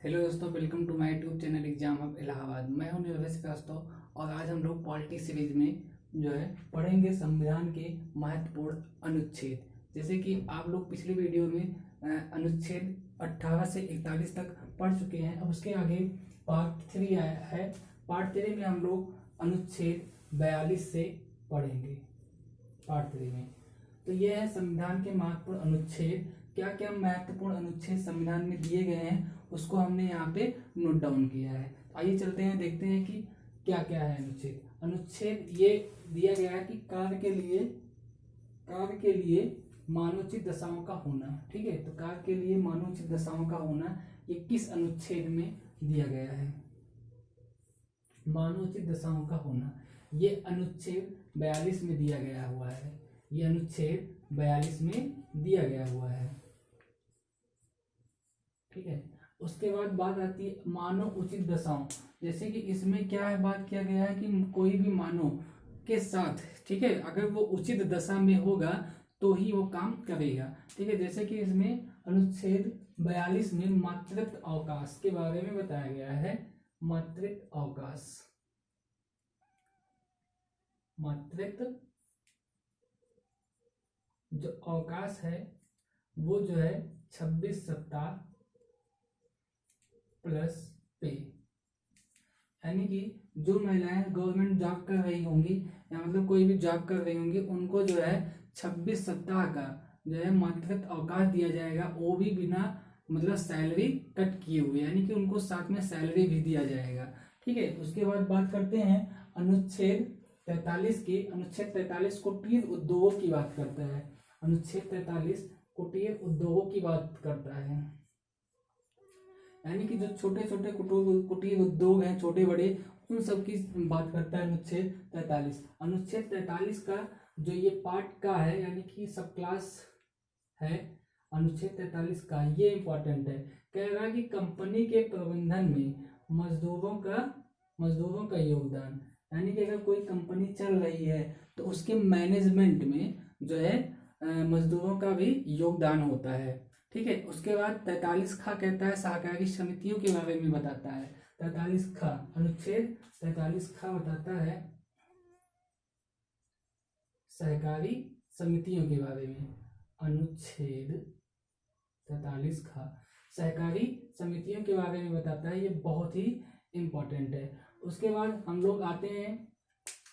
Hello दोस्तों, welcome to my YouTube channel exam of Allahabad. मैं हूं निर्भय श्रीवास्तव और आज हम लोग पॉलिटी सीरीज में जो है पढ़ेंगे संविधान के महत्वपूर्ण अनुच्छेद। जैसे कि आप लोग पिछले वीडियो में अनुच्छेद 18 से 41 तक पढ़ चुके हैं। अब उसके आगे पार्ट 3 आया है। पार्ट 3 में हम लोग अनुच्छेद 42 से पढ़ेंगे पार्ट 3 में। तो ये है संविधान के महत्वपूर्ण अनुच्छेद। क्या क्या महत्वपूर्ण अनुच्छेद संविधान में दिए गए हैं उसको हमने यहाँ पे नोट डाउन किया है। आइए चलते हैं, देखते हैं कि क्या क्या है अनुच्छेद। अनुच्छेद ये दिया गया है कि कार्य के लिए मानवोचित दशाओं का होना। ठीक है, तो कार्य के लिए मानवोचित दशाओं का होना ये किस अनुच्छेद में दिया गया है? मानवोचित दशाओं का होना ये अनुच्छेद 42 में दिया गया हुआ है। ये अनुच्छेद 42 में दिया गया हुआ है। ठीक है, उसके बाद बात आती है मानव उचित दशाओं। जैसे कि इसमें क्या है, बात किया गया है कि कोई भी मानव के साथ, ठीक है, अगर वो उचित दशा में होगा तो ही वो काम करेगा। ठीक है, जैसे कि इसमें अनुच्छेद 42 में मातृत्व अवकाश के बारे में बताया गया है। मातृत्व अवकाश, मातृत्व जो अवकाश है वो जो है 26 सप्ताह प्लस पे। यानी कि जो महिलाएं गवर्नमेंट जॉब कर रही होंगी या मतलब कोई भी जॉब कर रही होंगी उनको जो है 26 सप्ताह का जो है मातृत्व अवकाश दिया जाएगा, वो भी बिना मतलब सैलरी कट किए हुए, यानी कि उनको साथ में सैलरी भी दिया जाएगा। ठीक है, उसके बाद बात करते हैं अनुच्छेद 43 की। अनुच्छेद 43 कुटीर उद्योगों की बात करता है। अनुच्छेद 43 कुटीर उद्योगों की बात करता है, यानी कि जो छोटे छोटे कुटीर उद्योग हैं, छोटे बड़े, उन सब की बात करता है अनुच्छेद 43। अनुच्छेद 43 का जो ये पार्ट का है, यानी कि सब क्लास है अनुच्छेद 43 का, ये इंपॉर्टेंट है। कह रहा है कि कंपनी के प्रबंधन में मजदूरों का योगदान, यानी कि अगर कोई कंपनी चल रही है तो उसके मैनेजमेंट में जो है मजदूरों का भी योगदान होता है। ठीक है, उसके बाद 43 खा कहता है सहकारी समितियों के बारे में बताता है। 43 खा, अनुच्छेद 43 खा बताता है सहकारी समितियों के बारे में। अनुच्छेद 43 खा सहकारी समितियों के बारे में बताता है, ये बहुत ही इंपॉर्टेंट है। उसके बाद हम लोग आते हैं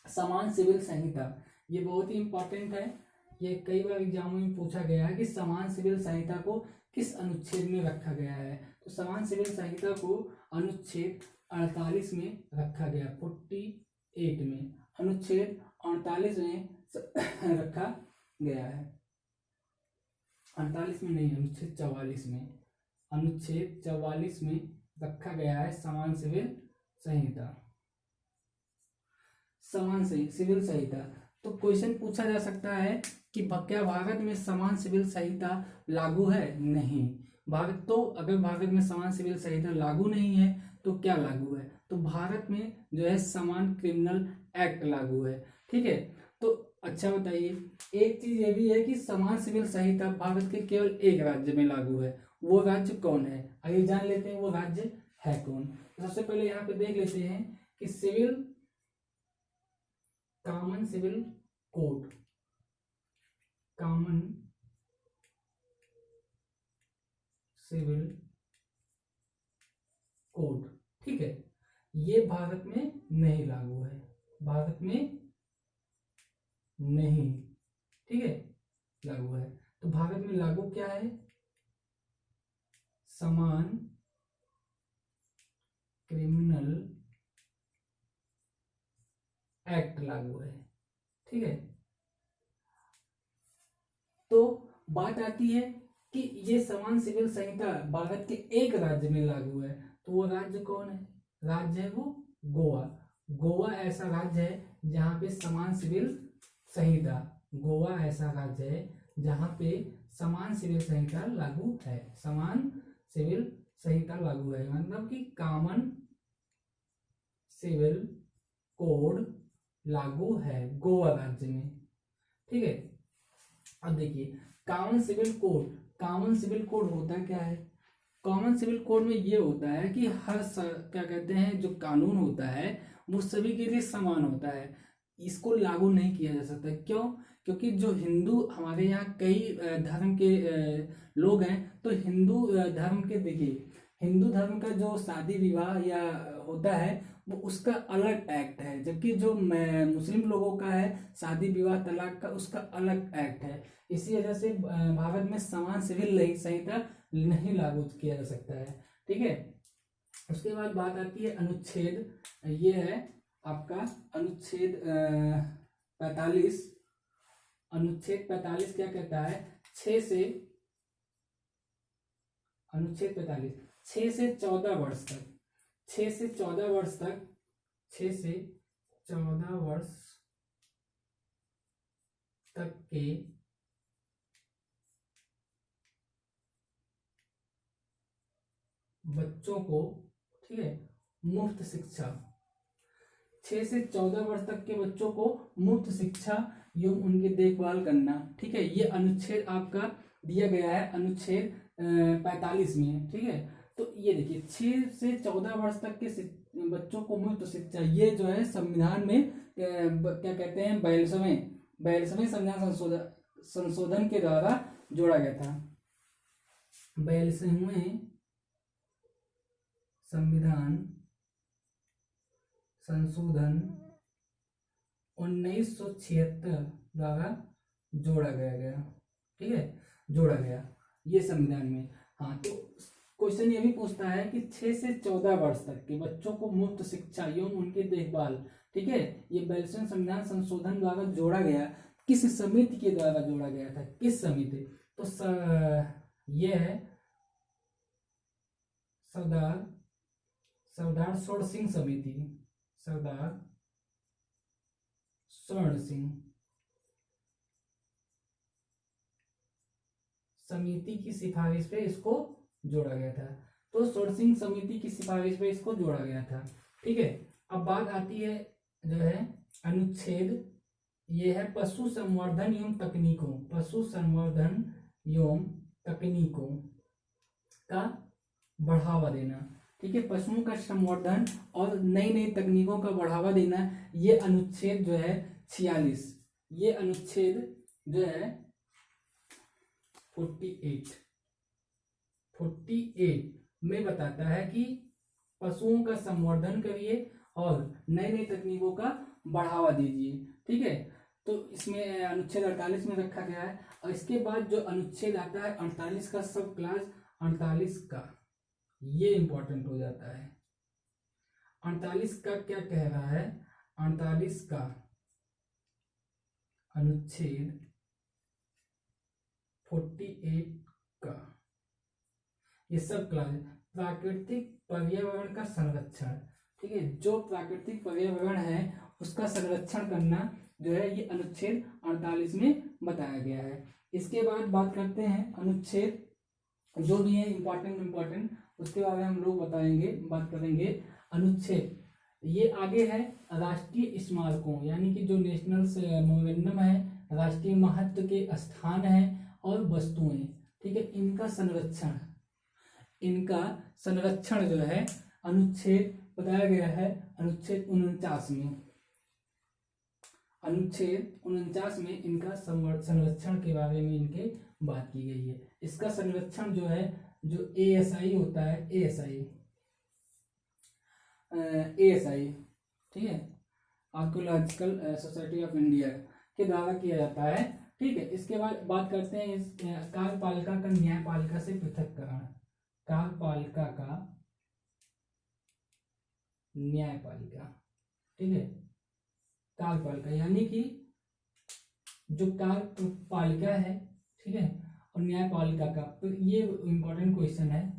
समान सिविल संहिता। ये बहुत ही इंपॉर्टेंट है, ये कई बार एग्जामों में पूछा गया है कि समान सिविल संहिता को किस अनुच्छेद में रखा गया है। तो समान सिविल संहिता को अनुच्छेद 48 में रखा गया, 48 में, अनुच्छेद 48 में रखा गया है। 48 में नहीं, अनुच्छेद 44 में, अनुच्छेद 44 में रखा गया है समान सिविल संहिता, समान सिविल संहिता। तो क्वेश्चन पूछा जा सकता है कि क्या भारत में समान सिविल संहिता लागू है? नहीं, भारत तो, अगर भारत में समान सिविल संहिता लागू नहीं है तो क्या लागू है? तो भारत में जो है समान क्रिमिनल एक्ट लागू है। ठीक है, तो अच्छा बताइए, एक चीज ये भी है कि समान सिविल संहिता भारत के केवल एक राज्य में लागू है। वो राज्य कौन है? आइए जान लेते हैं वो राज्य है कौन। सबसे पहले यहाँ पे देख लेते हैं कि common civil code, common civil code, ठीक है, ये भारत में नहीं लागू है, भारत में नहीं, ठीक है, लागू है। तो भारत में लागू क्या है? समान क्रिमिनल एक्ट लागू है। ठीक है, तो बात आती है कि ये समान सिविल संहिता भारत के एक राज्य में लागू है, तो वो राज्य कौन है? राज्य है वो गोवा। गोवा ऐसा राज्य है जहां पे समान सिविल संहिता, गोवा ऐसा राज्य है जहां पे समान सिविल संहिता लागू है। समान सिविल संहिता लागू है मतलब कि कॉमन सिविल कोड लागू है गोवा राज्य में। ठीक है, अब देखिए common civil code, common civil code होता क्या है? कॉमन सिविल कोड में ये होता है कि क्या कहते हैं, जो कानून होता है वो सभी के लिए समान होता है, इसको लागू नहीं किया जा सकता। क्यों? क्योंकि जो हिंदू, हमारे यहाँ कई धर्म के लोग हैं, तो हिंदू धर्म के, देखिए हिंदू धर्म का जो शादी विवाह या होता है वो उसका अलग एक्ट है, जबकि जो मुस्लिम लोगों का है शादी विवाह तलाक का, उसका अलग एक्ट है। इसी वजह से भारत में समान सिविल संहिता नहीं लागू किया जा सकता है। ठीक है, उसके बाद बात आती है अनुच्छेद, ये है आपका अनुच्छेद 45। अनुच्छेद 45 क्या कहता है? अनुच्छेद 45 6 से 14 वर्ष तक, 6 से 14 वर्ष तक, 6 से 14 वर्ष तक के बच्चों को, ठीक है, मुफ्त शिक्षा, 6 से 14 वर्ष तक के बच्चों को मुफ्त शिक्षा एवं उनकी देखभाल करना। ठीक है, ये अनुच्छेद आपका दिया गया है अनुच्छेद 45 में। ठीक है, तो ये देखिए 6 से 14 वर्ष तक के बच्चों को मुफ्त शिक्षा, ये जो है संविधान में क्या कहते हैं, 42वें संविधान संशोधन के द्वारा जोड़ा गया था। 42वें संविधान संशोधन 1976 द्वारा जोड़ा गया। ठीक है, जोड़ा गया ये संविधान में। हाँ, तो क्वेश्चन ये भी पूछता है कि 6 से 14 वर्ष तक के बच्चों को मुफ्त शिक्षा एवं उनकी देखभाल, ठीक है, ये 42वें संविधान संशोधन द्वारा जोड़ा गया। किस समिति के द्वारा जोड़ा गया था? किस समिति? तो ये है सरदार स्वर्ण सिंह समिति, सरदार स्वर्ण सिंह समिति की सिफारिश पे इसको जोड़ा गया था। तो स्वर्ण सिंह समिति की सिफारिश पे इसको जोड़ा गया था। ठीक है, अब बात आती है जो है अनुच्छेद, ये है पशु संवर्धन एवं तकनीकों, पशु संवर्धन एवं तकनीकों का बढ़ावा देना। ठीक है, पशुओं का संवर्धन और नई नई तकनीकों का बढ़ावा देना, ये अनुच्छेद जो है 46, ये अनुच्छेद जो है 48 में बताता है कि पशुओं का संवर्धन करिए और नई नई तकनीकों का बढ़ावा दीजिए। ठीक है, तो इसमें अनुच्छेद 48 में रखा गया है। और इसके बाद जो अनुच्छेद आता है 48 का सब क्लास 48 का, ये इंपॉर्टेंट हो जाता है। 48 का क्या कह रहा है? 48 का अनुच्छेद 48 का ये सब क्लास प्राकृतिक पर्यावरण का संरक्षण। ठीक है, जो प्राकृतिक पर्यावरण है उसका संरक्षण करना जो है ये अनुच्छेद 48 में बताया गया है। इसके बाद बात करते हैं अनुच्छेद जो भी है इम्पोर्टेंट उसके बारे में हम लोग बात करेंगे। अनुच्छेद ये आगे है राष्ट्रीय स्मारकों, यानी कि जो नेशनल मोनुमेंटम है, राष्ट्रीय महत्व के स्थान है और वस्तुएं। ठीक है, इनका संरक्षण जो है अनुच्छेद बताया गया है अनुच्छेद 49 में। अनुच्छेद 49 में इनका संरक्षण के बारे में इनके बात की गई है। इसका संरक्षण जो है, जो ASI होता है, ASI, ठीक है, आर्कियोलॉजिकल सोसाइटी ऑफ इंडिया के द्वारा किया जाता है। ठीक है, इसके बाद बात करते हैं इस कार्यपालिका का न्यायपालिका से पृथक्करण। कार्यपालिका का न्यायपालिका, ठीक है, कार्यपालिका यानी कि जो कार्यपालिका है, ठीक है, और न्यायपालिका का, तो ये इम्पोर्टेंट क्वेश्चन है।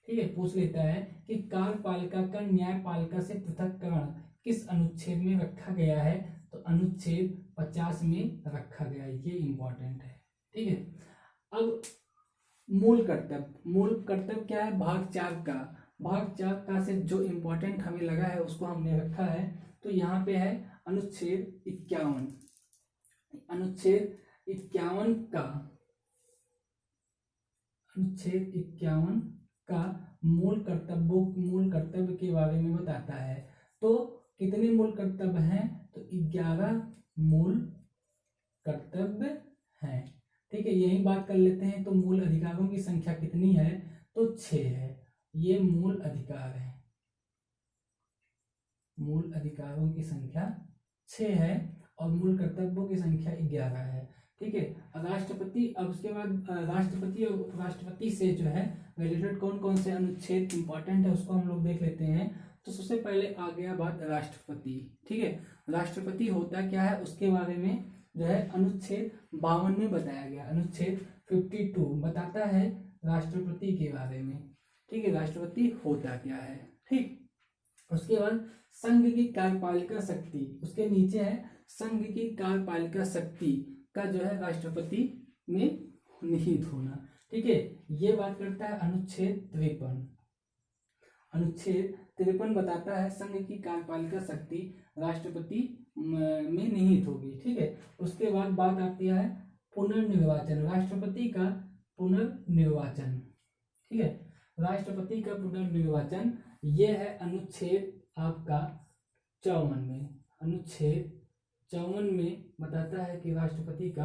ठीक है, पूछ लेता है कि कार्यपालिका का न्यायपालिका से पृथक्करण किस अनुच्छेद में रखा गया है? तो अनुच्छेद 50 में रखा गया है, ये इम्पोर्टेंट है। ठीक है, अब मूल कर्तव्य क्या है? भाग 4 का से जो इम्पोर्टेंट हमें लगा है उसको हमने रखा है। तो यहाँ पे है अनुच्छेद 51। अनुच्छेद 51 का अनुच्छेद 51 का मूल कर्तव्य के बारे में बताता है। तो कितने मूल कर्तव्य हैं? तो 11 मूल कर्तव्य हैं। ठीक है, यही बात कर लेते हैं। तो मूल अधिकारों की संख्या कितनी है? तो 6 है। ये मूल अधिकार है, मूल अधिकारों की संख्या 6 है और मूल कर्तव्यों की संख्या 11 है। ठीक है, राष्ट्रपति, अब उसके बाद राष्ट्रपति और उपराष्ट्रपति से जो है रिलेटेड कौन कौन से अनुच्छेद इंपॉर्टेंट है उसको हम लोग देख लेते हैं। तो सबसे पहले आ गया बात राष्ट्रपति। ठीक है, राष्ट्रपति होता क्या है उसके बारे में जो है अनुच्छेद 52 में बताया गया। अनुच्छेद 52 बताता है राष्ट्रपति के बारे में। ठीक है, राष्ट्रपति होता क्या है। ठीक, उसके बाद संघ की कार्यपालिका शक्ति, उसके नीचे है संघ की कार्यपालिका शक्ति का जो है राष्ट्रपति में निहित होना। ठीक है, ये बात करता है अनुच्छेद 53। अनुच्छेद 53 बताता है संघ की कार्यपालिका शक्ति राष्ट्रपति में निहित होगी। ठीक है, उसके बाद बात आती है पुनर्निर्वाचन, राष्ट्रपति का पुनर्निर्वाचन। ठीक है, राष्ट्रपति का पुनर्निर्वाचन ये है अनुच्छेद आपका 54 में। अनुच्छेद 54 में बताता है कि राष्ट्रपति का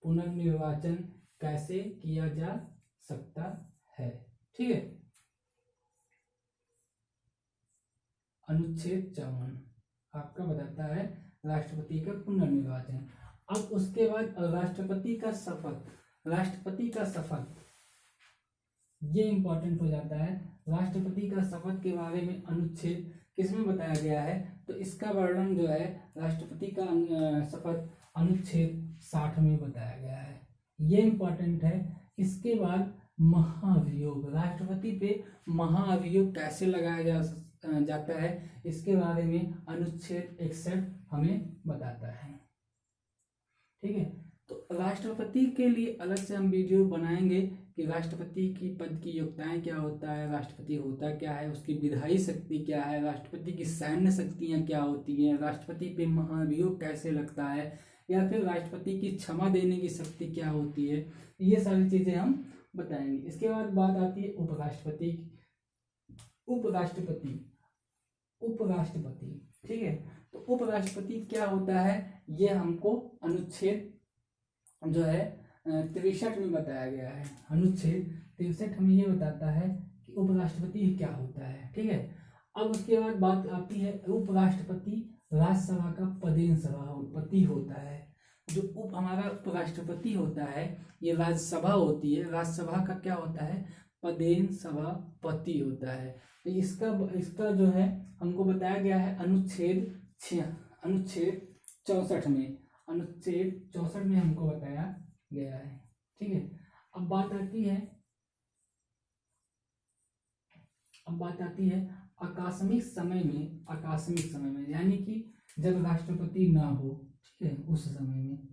पुनर्निर्वाचन कैसे किया जा सकता है। ठीक है, अनुच्छेद 54 आपका बताता है राष्ट्रपति का पुनर्निर्वाचन। अब उसके बाद राष्ट्रपति का शपथ, राष्ट्रपति का शपथ ये इंपॉर्टेंट हो जाता है। राष्ट्रपति का शपथ के बारे में अनुच्छेद किसमें बताया गया है? तो इसका वर्णन जो है राष्ट्रपति का शपथ अनुच्छेद 60 में बताया गया है। ये इंपॉर्टेंट है। इसके बाद महाभियोग, राष्ट्रपति पे महाभियोग कैसे लगाया जाता है इसके बारे में अनुच्छेद 61 हमें बताता है। ठीक है, तो राष्ट्रपति के लिए अलग से हम वीडियो बनाएंगे कि राष्ट्रपति की पद की योग्यताएं क्या होता है, राष्ट्रपति होता क्या है, उसकी विधायी शक्ति क्या है, राष्ट्रपति की सैन्य शक्तियां क्या होती हैं, राष्ट्रपति पे महाभियोग कैसे लगता है, या फिर राष्ट्रपति की क्षमा देने की शक्ति क्या होती है। ये सारी चीजें हम बताएंगे। इसके बाद बात आती है उपराष्ट्रपति। उपराष्ट्रपति उपराष्ट्रपति ठीक है, तो उपराष्ट्रपति क्या होता है ये हमको अनुच्छेद जो है 63 में बताया गया है। अनुच्छेद 63 में ये बताता है कि उपराष्ट्रपति क्या होता है। ठीक है, अब उसके बाद बात आती है उपराष्ट्रपति राज्यसभा का पदेन सभापति होता है। जो हमारा उपराष्ट्रपति होता है ये राज्यसभा होती है, राज्यसभा का क्या होता है पदेन सभापति होता है। तो इसका जो है हमको बताया गया है अनुच्छेद 64 में। अनुच्छेद 64 में हमको बताया गया है। ठीक है, अब बात आती है आकस्मिक समय में यानी कि जब राष्ट्रपति ना हो। ठीक है, उस समय में,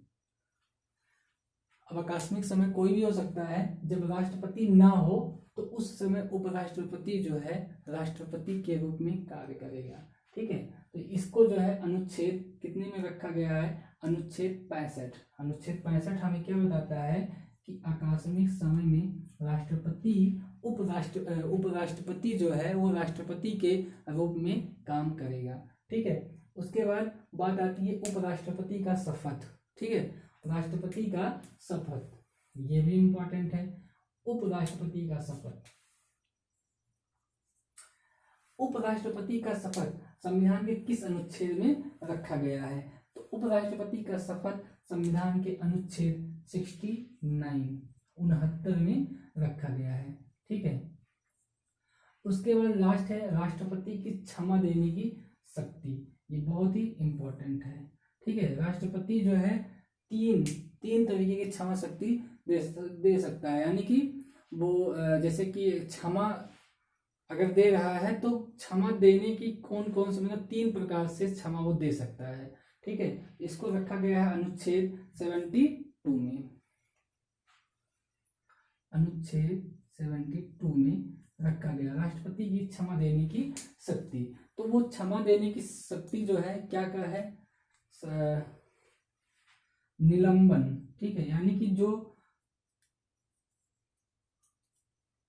अब आकस्मिक समय कोई भी हो सकता है, जब राष्ट्रपति ना हो तो उस समय उपराष्ट्रपति जो है राष्ट्रपति के रूप में कार्य करेगा। ठीक है, तो इसको जो है अनुच्छेद कितने में रखा गया है अनुच्छेद 65। अनुच्छेद 65 हमें क्या बताता है कि आकस्मिक समय में उपराष्ट्रपति जो है वो राष्ट्रपति के रूप में काम करेगा। ठीक है, उसके बाद बात आती है उपराष्ट्रपति का शपथ। ठीक है, राष्ट्रपति का शपथ ये भी इंपॉर्टेंट है। उपराष्ट्रपति का शपथ, उपराष्ट्रपति का शपथ संविधान के किस अनुच्छेद में रखा गया है? तो उपराष्ट्रपति का शपथ संविधान के अनुच्छेद 69 में रखा गया है। ठीक है, उसके बाद लास्ट है राष्ट्रपति की क्षमा देने की शक्ति। ये बहुत ही इंपॉर्टेंट है। ठीक है, राष्ट्रपति जो है तीन तरीके की क्षमा शक्ति दे सकता है, यानी कि वो जैसे कि क्षमा अगर दे रहा है तो क्षमा देने की कौन कौन से मतलब 3 प्रकार से क्षमा वो दे सकता है। ठीक है, इसको रखा गया है अनुच्छेद 72 में। अनुच्छेद 72 में रखा गया राष्ट्रपति की क्षमा देने की शक्ति। तो वो क्षमा देने की शक्ति जो है क्या है निलंबन। ठीक है, यानी कि जो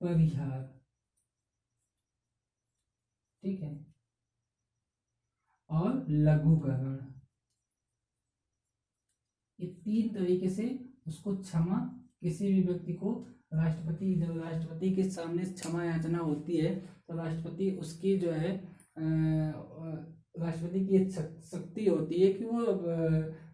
परिहार, ठीक है, और लघुकरण, ये 3 तरीके से उसको क्षमा, किसी भी व्यक्ति को राष्ट्रपति, जब राष्ट्रपति के सामने क्षमा याचना होती है तो राष्ट्रपति उसकी जो है राष्ट्रपति की एक शक्ति होती है कि वो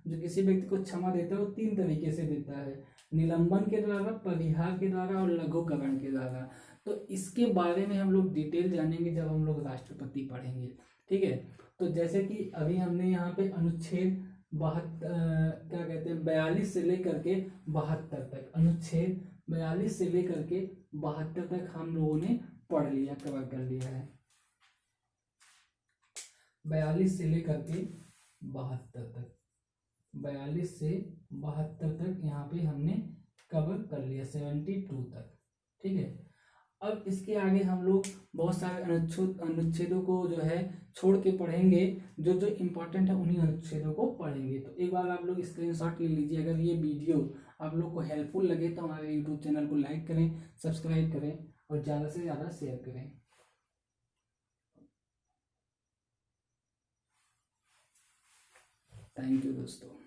जो किसी व्यक्ति को क्षमा देता है वो 3 तरीके से देता है, निलंबन के द्वारा, परिहार के द्वारा और लघुकरण के द्वारा। तो इसके बारे में हम लोग डिटेल जानेंगे जब हम लोग राष्ट्रपति पढ़ेंगे, ठीक है। तो जैसे कि अभी हमने यहाँ पे अनुच्छेद 42 से लेकर के 72 तक, अनुच्छेद 42 से लेकर के 72 तक हम लोगों ने पढ़ लिया, कवर कर लिया है। 42 से लेकर के 72 तक, 42 से 72 तक यहाँ पे हमने कवर कर लिया, 72 तक, ठीक है। अब इसके आगे हम लोग बहुत सारे अनुच्छेदों को जो है छोड़ के पढ़ेंगे, जो जो इम्पोर्टेंट है उन्हीं अनुच्छेदों को पढ़ेंगे। तो एक बार आप लोग स्क्रीनशॉट ले लीजिए। अगर ये वीडियो आप लोग को हेल्पफुल लगे तो हमारे यूट्यूब चैनल को लाइक करें, सब्सक्राइब करें और ज़्यादा से ज़्यादा शेयर करें। थैंक यू दोस्तों।